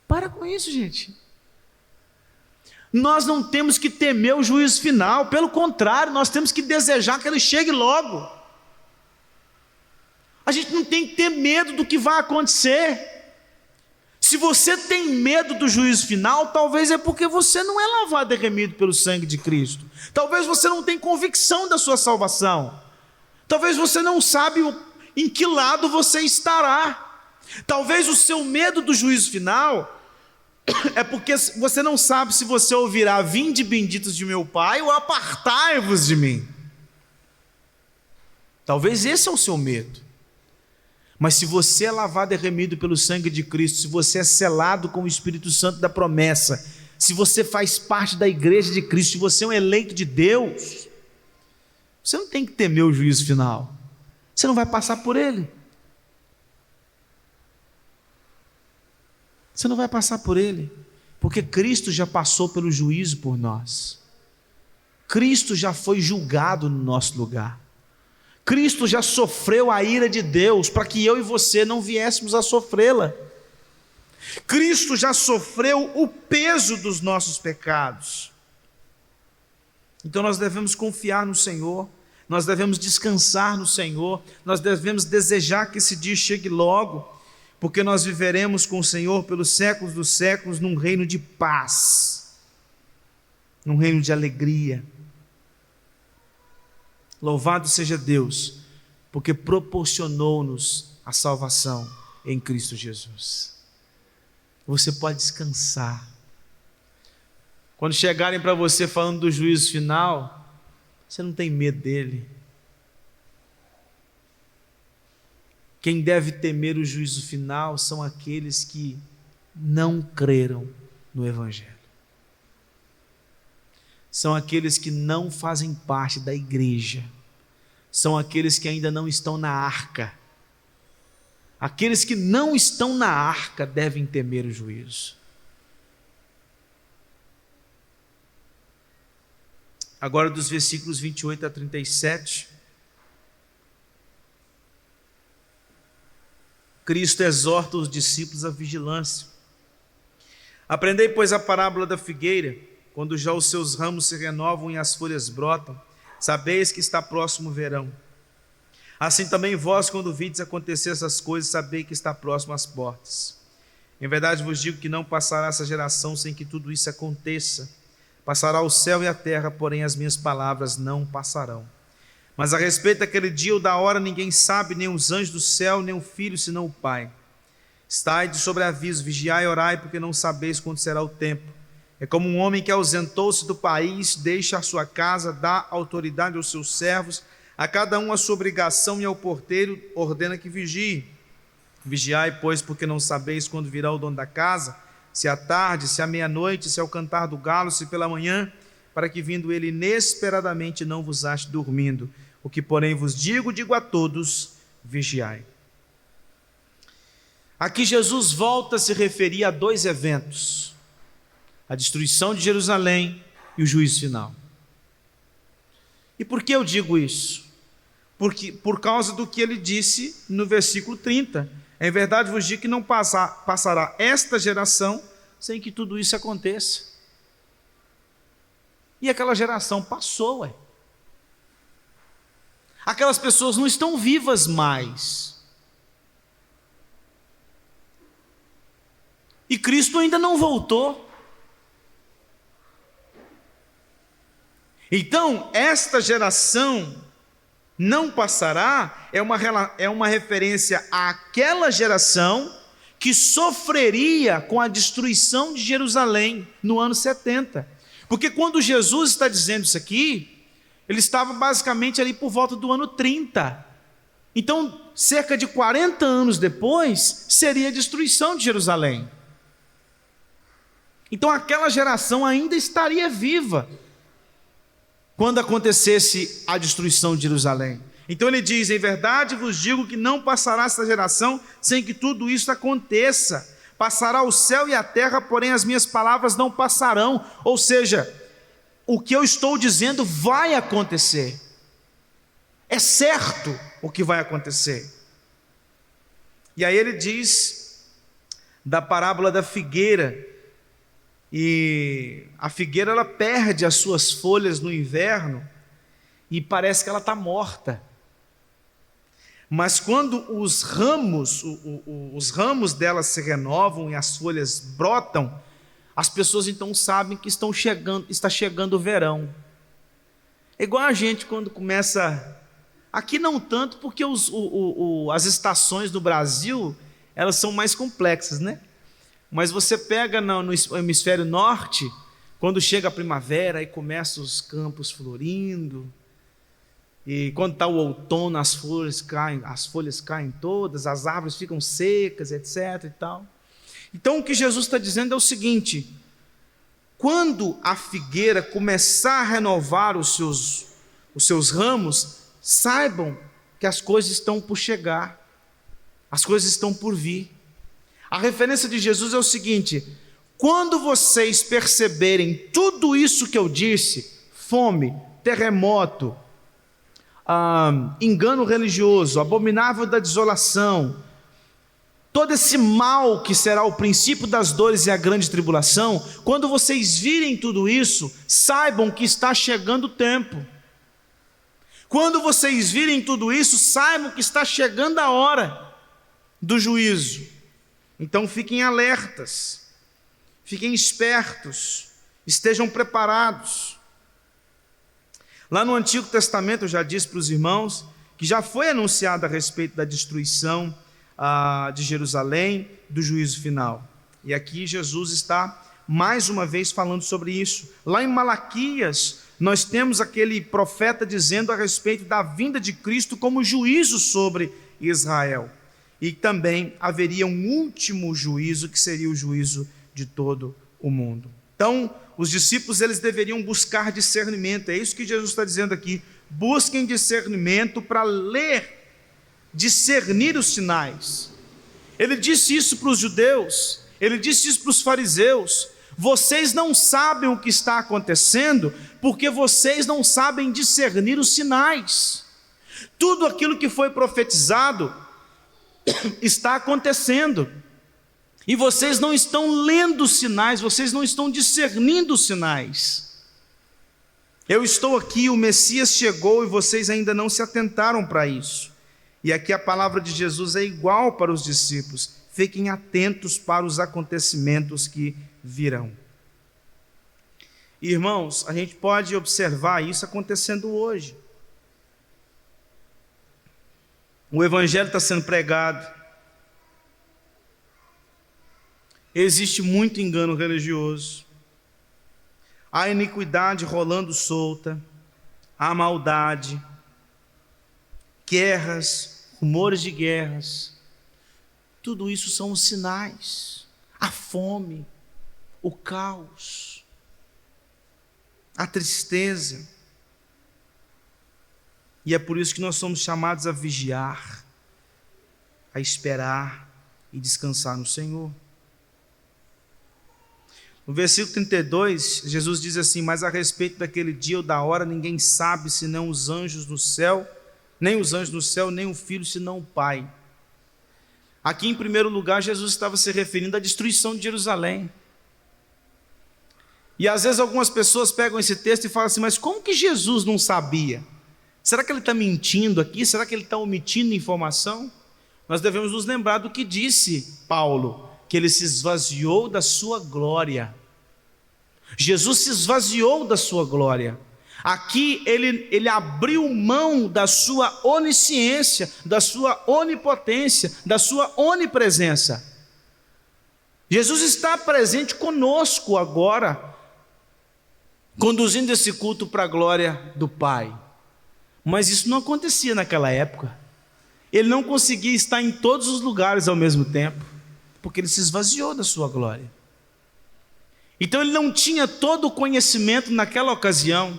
Speaker 1: para com isso, gente. Nós não temos que temer o juízo final. Pelo contrário, nós temos que desejar que ele chegue logo. A gente não tem que ter medo do que vai acontecer. Se você tem medo do juízo final, talvez é porque você não é lavado e remido pelo sangue de Cristo. Talvez você não tenha convicção da sua salvação. Talvez você não sabe em que lado você estará. Talvez o seu medo do juízo final é porque você não sabe se você ouvirá: vinde benditos de meu Pai, ou apartai-vos de mim. Talvez esse é o seu medo. Mas se você é lavado e remido pelo sangue de Cristo, se você é selado com o Espírito Santo da promessa, se você faz parte da igreja de Cristo, se você é um eleito de Deus, você não tem que temer o juízo final. Você não vai passar por ele. Você não vai passar por ele, porque Cristo já passou pelo juízo por nós. Cristo já foi julgado no nosso lugar. Cristo já sofreu a ira de Deus para que eu e você não viéssemos a sofrê-la. Cristo já sofreu o peso dos nossos pecados. Então nós devemos confiar no Senhor, nós devemos descansar no Senhor, nós devemos desejar que esse dia chegue logo, porque nós viveremos com o Senhor pelos séculos dos séculos num reino de paz, num reino de alegria. Louvado seja Deus, porque proporcionou-nos a salvação em Cristo Jesus. Você pode descansar. Quando chegarem para você falando do juízo final, você não tem medo dele. Quem deve temer o juízo final são aqueles que não creram no Evangelho. São aqueles que não fazem parte da igreja. São aqueles que ainda não estão na arca. Aqueles que não estão na arca devem temer o juízo. Agora, dos versículos 28 a 37, Cristo exorta os discípulos à vigilância. Aprendei, pois, a parábola da figueira. Quando já os seus ramos se renovam e as folhas brotam, sabeis que está próximo o verão. Assim também vós, quando vides acontecer essas coisas, sabeis que está próximo às portas. Em verdade vos digo que não passará essa geração sem que tudo isso aconteça. Passará o céu e a terra, porém as minhas palavras não passarão. Mas a respeito daquele dia ou da hora ninguém sabe, nem os anjos do céu, nem o Filho, senão o Pai. Estai de sobreaviso, vigiai e orai, porque não sabeis quando será o tempo. É como um homem que ausentou-se do país, deixa a sua casa, dá autoridade aos seus servos, a cada um a sua obrigação, e ao porteiro ordena que vigie. Vigiai, pois, porque não sabeis quando virá o dono da casa, se à tarde, se à meia-noite, se ao cantar do galo, se pela manhã, para que vindo ele inesperadamente não vos ache dormindo. O que, porém, vos digo, digo a todos: vigiai. Aqui Jesus volta a se referir a dois eventos: a destruição de Jerusalém e o juízo final. E por que eu digo isso? Porque, por causa do que ele disse no versículo 30. Em verdade vos digo que não passará esta geração sem que tudo isso aconteça. E aquela geração passou, ué. Aquelas pessoas não estão vivas mais. e Cristo ainda não voltou. Então, esta geração não passará é uma referência àquela geração que sofreria com a destruição de Jerusalém no ano 70. Porque quando Jesus está dizendo isso aqui, ele estava basicamente ali por volta do ano 30. Então, cerca de 40 anos depois, seria a destruição de Jerusalém. Então, aquela geração ainda estaria viva quando acontecesse a destruição de Jerusalém. Então ele diz: em verdade vos digo que não passará esta geração sem que tudo isso aconteça. Passará o céu e a terra, porém as minhas palavras não passarão. Ou seja, o que eu estou dizendo vai acontecer. É certo o que vai acontecer. E aí ele diz da parábola da figueira. E a figueira, ela perde as suas folhas no inverno e parece que ela está morta. Mas quando os ramos dela se renovam e as folhas brotam, as pessoas então sabem que está chegando o verão. É igual a gente quando começa, aqui não tanto porque as estações do Brasil, elas são mais complexas, né? Mas você pega no hemisfério norte, quando chega a primavera e começam os campos florindo, e quando está o outono, as folhas caem todas, as árvores ficam secas, etc. e tal. Então o que Jesus está dizendo é o seguinte: quando a figueira começar a renovar os seus ramos, saibam que as coisas estão por chegar, as coisas estão por vir. A referência de Jesus é o seguinte: quando vocês perceberem tudo isso que eu disse, fome, terremoto, engano religioso, abominável da desolação, todo esse mal que será o princípio das dores e a grande tribulação, quando vocês virem tudo isso, saibam que está chegando o tempo. Quando vocês virem tudo isso, saibam que está chegando a hora do juízo. Então fiquem alertas, fiquem espertos, estejam preparados. Lá no Antigo Testamento eu já disse para os irmãos que já foi anunciado a respeito da destruição de Jerusalém, do juízo final. E aqui Jesus está mais uma vez falando sobre isso. Lá em Malaquias nós temos aquele profeta dizendo a respeito da vinda de Cristo como juízo sobre Israel. E também haveria um último juízo, que seria o juízo de todo o mundo. Então, os discípulos, eles deveriam buscar discernimento. É isso que Jesus está dizendo aqui. Busquem discernimento para discernir os sinais. Ele disse isso para os judeus, ele disse isso para os fariseus: vocês não sabem o que está acontecendo, porque vocês não sabem discernir os sinais. Tudo aquilo que foi profetizado está acontecendo, e vocês não estão lendo os sinais, vocês não estão discernindo os sinais. Eu estou aqui, o Messias chegou e vocês ainda não se atentaram para isso. E aqui a palavra de Jesus é igual para os discípulos: fiquem atentos para os acontecimentos que virão. Irmãos, a gente pode observar isso acontecendo hoje. O evangelho está sendo pregado, existe muito engano religioso, há iniquidade rolando solta, há maldade, guerras, rumores de guerras, tudo isso são os sinais. A fome, o caos, a tristeza. E é por isso que nós somos chamados a vigiar, a esperar e descansar no Senhor. No versículo 32, Jesus diz assim: mas a respeito daquele dia ou da hora, ninguém sabe, senão os anjos no céu, nem os anjos no céu, nem o Filho, senão o Pai. Aqui, em primeiro lugar, Jesus estava se referindo à destruição de Jerusalém. E às vezes algumas pessoas pegam esse texto e falam assim: mas como que Jesus não sabia? Será que ele está mentindo aqui? Será que ele está omitindo informação? Nós devemos nos lembrar do que disse Paulo, que ele se esvaziou da sua glória. Jesus se esvaziou da sua glória. Aqui ele abriu mão da sua onisciência, da sua onipotência, da sua onipresença. Jesus está presente conosco agora, conduzindo esse culto para a glória do Pai. Mas isso não acontecia naquela época. Ele não conseguia estar em todos os lugares ao mesmo tempo, porque ele se esvaziou da sua glória. Então ele não tinha todo o conhecimento naquela ocasião.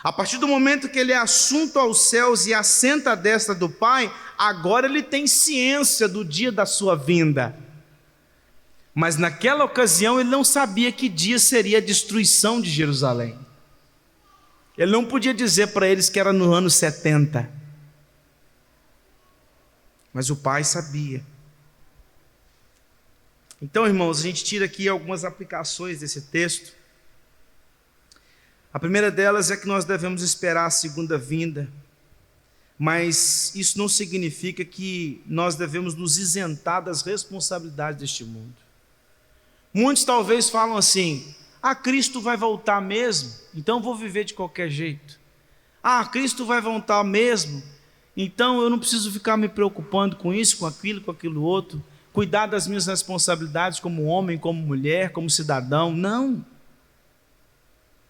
Speaker 1: A partir do momento que ele é assunto aos céus e assenta à destra do Pai, agora ele tem ciência do dia da sua vinda. Mas naquela ocasião ele não sabia que dia seria a destruição de Jerusalém. Ele não podia dizer para eles que era no ano 70. Mas o Pai sabia. Então, irmãos, a gente tira aqui algumas aplicações desse texto. A primeira delas é que nós devemos esperar a segunda vinda, mas isso não significa que nós devemos nos isentar das responsabilidades deste mundo. Muitos talvez falam assim: Cristo vai voltar mesmo, então vou viver de qualquer jeito. Cristo vai voltar mesmo, então eu não preciso ficar me preocupando com isso, com aquilo outro, cuidar das minhas responsabilidades como homem, como mulher, como cidadão. Não.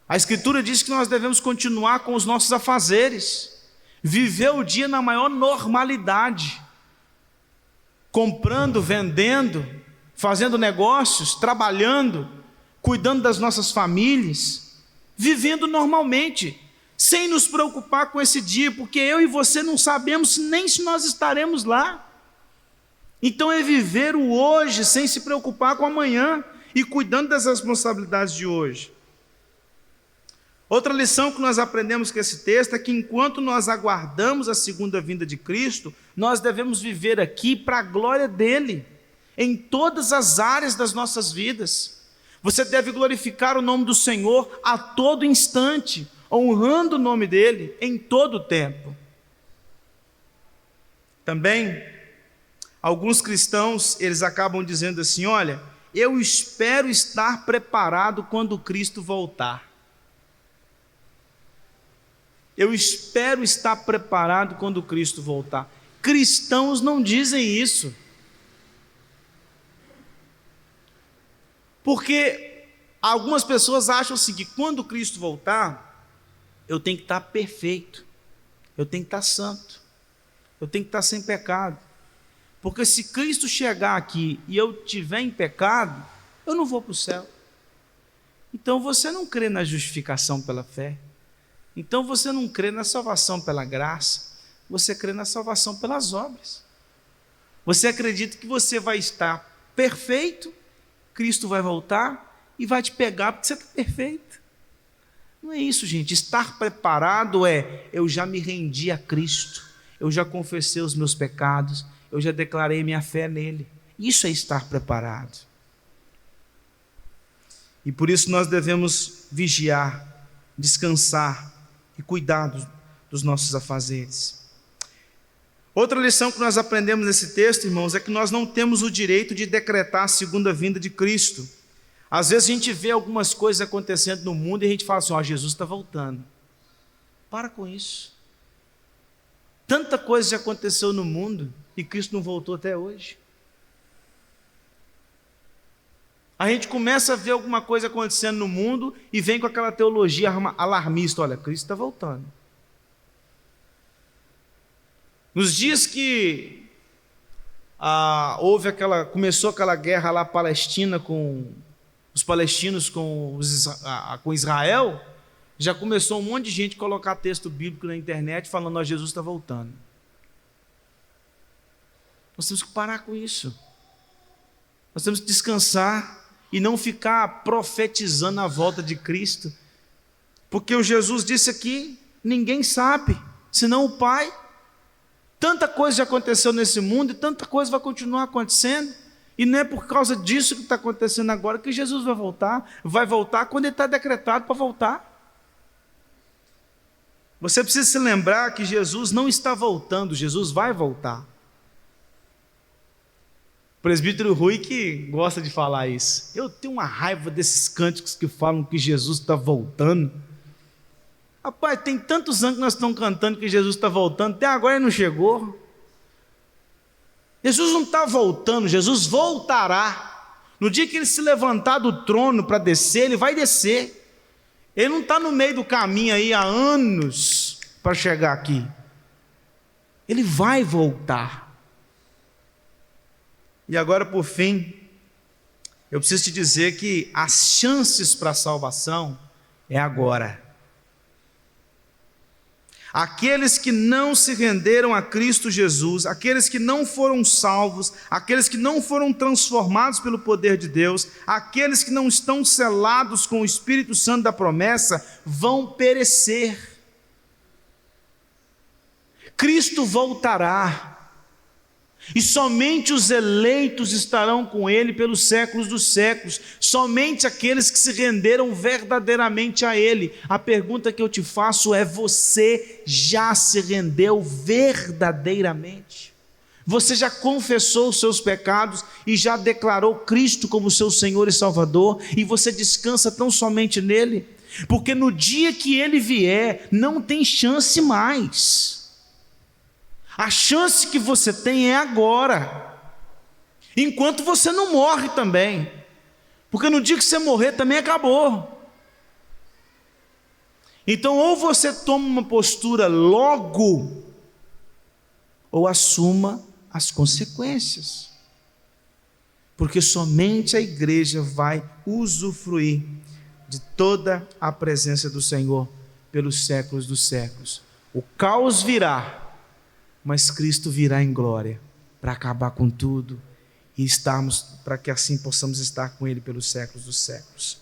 Speaker 1: A Escritura diz que nós devemos continuar com os nossos afazeres, viver o dia na maior normalidade, comprando, vendendo, fazendo negócios, trabalhando, cuidando das nossas famílias, vivendo normalmente, sem nos preocupar com esse dia, porque eu e você não sabemos nem se nós estaremos lá. Então é viver o hoje sem se preocupar com amanhã e cuidando das responsabilidades de hoje. Outra lição que nós aprendemos com esse texto é que enquanto nós aguardamos a segunda vinda de Cristo, nós devemos viver aqui para a glória dele, em todas as áreas das nossas vidas. Você deve glorificar o nome do Senhor a todo instante, honrando o nome dele em todo o tempo. Também, alguns cristãos, eles acabam dizendo assim: olha, eu espero estar preparado quando Cristo voltar. Eu espero estar preparado quando Cristo voltar. Cristãos não dizem isso. Porque algumas pessoas acham assim, que quando Cristo voltar, eu tenho que estar perfeito, eu tenho que estar santo, eu tenho que estar sem pecado. Porque se Cristo chegar aqui e eu estiver em pecado, eu não vou para o céu. Então você não crê na justificação pela fé. Então você não crê na salvação pela graça. Você crê na salvação pelas obras. Você acredita que você vai estar perfeito, Cristo vai voltar e vai te pegar porque você está perfeito. Não é isso, gente. Estar preparado é: eu já me rendi a Cristo, eu já confessei os meus pecados, eu já declarei minha fé nele. Isso é estar preparado. E por isso nós devemos vigiar, descansar e cuidar dos nossos afazeres. Outra lição que nós aprendemos nesse texto, irmãos, é que nós não temos o direito de decretar a segunda vinda de Cristo. Às vezes a gente vê algumas coisas acontecendo no mundo e a gente fala assim: Jesus está voltando. Para com isso. Tanta coisa já aconteceu no mundo e Cristo não voltou até hoje. A gente começa a ver alguma coisa acontecendo no mundo e vem com aquela teologia alarmista: olha, Cristo está voltando. Nos dias que começou aquela guerra lá palestina, com os palestinos com Israel, já começou um monte de gente a colocar texto bíblico na internet falando: ó, Jesus está voltando. Nós temos que parar com isso. Nós temos que descansar e não ficar profetizando a volta de Cristo, porque o Jesus disse aqui: ninguém sabe, senão o Pai. Tanta coisa já aconteceu nesse mundo e tanta coisa vai continuar acontecendo, e não é por causa disso que está acontecendo agora que Jesus vai voltar quando ele está decretado para voltar. Você precisa se lembrar que Jesus não está voltando, Jesus vai voltar. presbítero Rui que gosta de falar isso. Eu tenho uma raiva desses cânticos que falam que Jesus está voltando. Rapaz, tem tantos anos que nós estamos cantando que Jesus está voltando, até agora ele não chegou. Jesus não está voltando, Jesus voltará. No dia que ele se levantar do trono para descer, ele vai descer. Ele não está no meio do caminho aí há anos para chegar aqui. Ele vai voltar. E agora, por fim, eu preciso te dizer que as chances para a salvação é agora. Aqueles que não se renderam a Cristo Jesus, aqueles que não foram salvos, aqueles que não foram transformados pelo poder de Deus, aqueles que não estão selados com o Espírito Santo da promessa, vão perecer. Cristo voltará, e somente os eleitos estarão com Ele pelos séculos dos séculos, somente aqueles que se renderam verdadeiramente a Ele. A pergunta que eu te faço é: você já se rendeu verdadeiramente? Você já confessou os seus pecados e já declarou Cristo como seu Senhor e Salvador, e você descansa tão somente nele? Porque no dia que Ele vier, não tem chance mais. A chance que você tem é agora, enquanto você não morre também, porque no dia que você morrer também acabou. Então, ou você toma uma postura logo, ou assuma as consequências, porque somente a igreja vai usufruir de toda a presença do Senhor pelos séculos dos séculos. O caos virá, mas Cristo virá em glória para acabar com tudo e estarmos, para que assim possamos estar com Ele pelos séculos dos séculos.